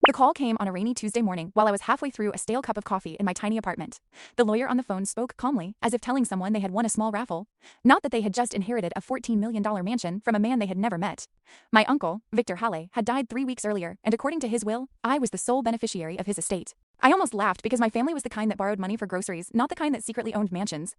The call came on a rainy Tuesday morning while I was halfway through a stale cup of coffee in my tiny apartment. The lawyer on the phone spoke calmly, as if telling someone they had won a small raffle. Not that they had just inherited a $14 million mansion from a man they had never met. My uncle, Victor Halle, had died 3 weeks earlier, and according to his will, I was the sole beneficiary of his estate. I almost laughed because my family was the kind that borrowed money for groceries, not the kind that secretly owned mansions.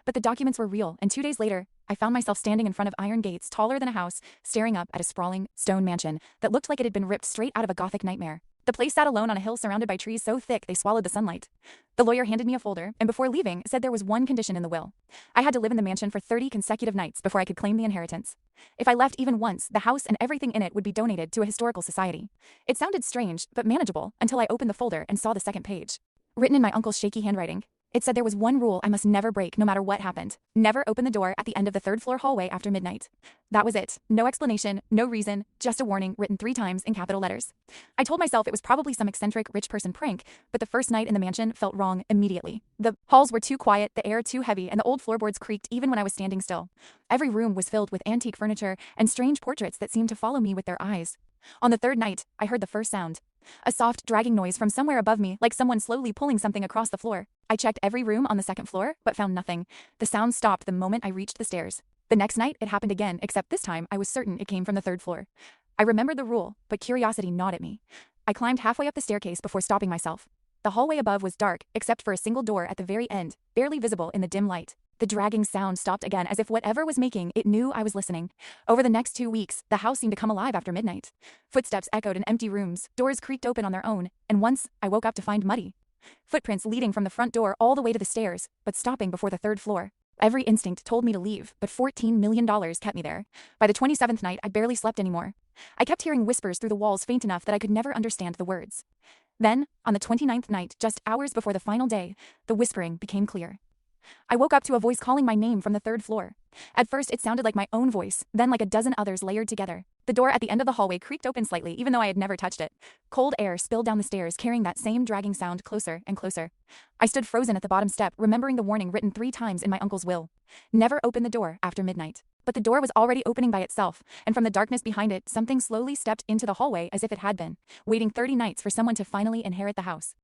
But the documents were real, and 2 days later, I found myself standing in front of iron gates taller than a house, staring up at a sprawling, stone mansion that looked like it had been ripped straight out of a Gothic nightmare. The place sat alone on a hill surrounded by trees so thick they swallowed the sunlight. The lawyer handed me a folder, and before leaving, said there was one condition in the will. I had to live in the mansion for 30 consecutive nights before I could claim the inheritance. If I left even once, the house and everything in it would be donated to a historical society. It sounded strange, but manageable, until I opened the folder and saw the second page. Written in my uncle's shaky handwriting, it said there was one rule I must never break no matter what happened. Never open the door at the end of the third-floor hallway after midnight. That was it. No explanation, no reason, just a warning written 3 times in capital letters. I told myself it was probably some eccentric rich person prank, but the first night in the mansion felt wrong immediately. The halls were too quiet, the air too heavy, and the old floorboards creaked even when I was standing still. Every room was filled with antique furniture and strange portraits that seemed to follow me with their eyes. On the third night, I heard the first sound. A soft, dragging noise from somewhere above me, like someone slowly pulling something across the floor. I checked every room on the second floor, but found nothing. The sound stopped the moment I reached the stairs. The next night, it happened again, except this time I was certain it came from the third floor. I remembered the rule, but curiosity gnawed at me. I climbed halfway up the staircase before stopping myself. The hallway above was dark, except for a single door at the very end, barely visible in the dim light. The dragging sound stopped again, as if whatever was making it knew I was listening. Over the next 2 weeks, the house seemed to come alive after midnight. Footsteps echoed in empty rooms, doors creaked open on their own, and once I woke up to find muddy footprints leading from the front door all the way to the stairs, but stopping before the third floor. Every instinct told me to leave, but $14 million kept me there. By the 27th night, I barely slept anymore. I kept hearing whispers through the walls faint enough that I could never understand the words. Then, on the 29th night, just hours before the final day, the whispering became clear. I woke up to a voice calling my name from the third floor. At first, it sounded like my own voice, then like a dozen others layered together. The door at the end of the hallway creaked open slightly, even though I had never touched it. Cold air spilled down the stairs, carrying that same dragging sound closer and closer. I stood frozen at the bottom step, remembering the warning written 3 times in my uncle's will. Never open the door after midnight. But the door was already opening by itself, and from the darkness behind it, something slowly stepped into the hallway as if it had been, waiting 30 nights for someone to finally inherit the house.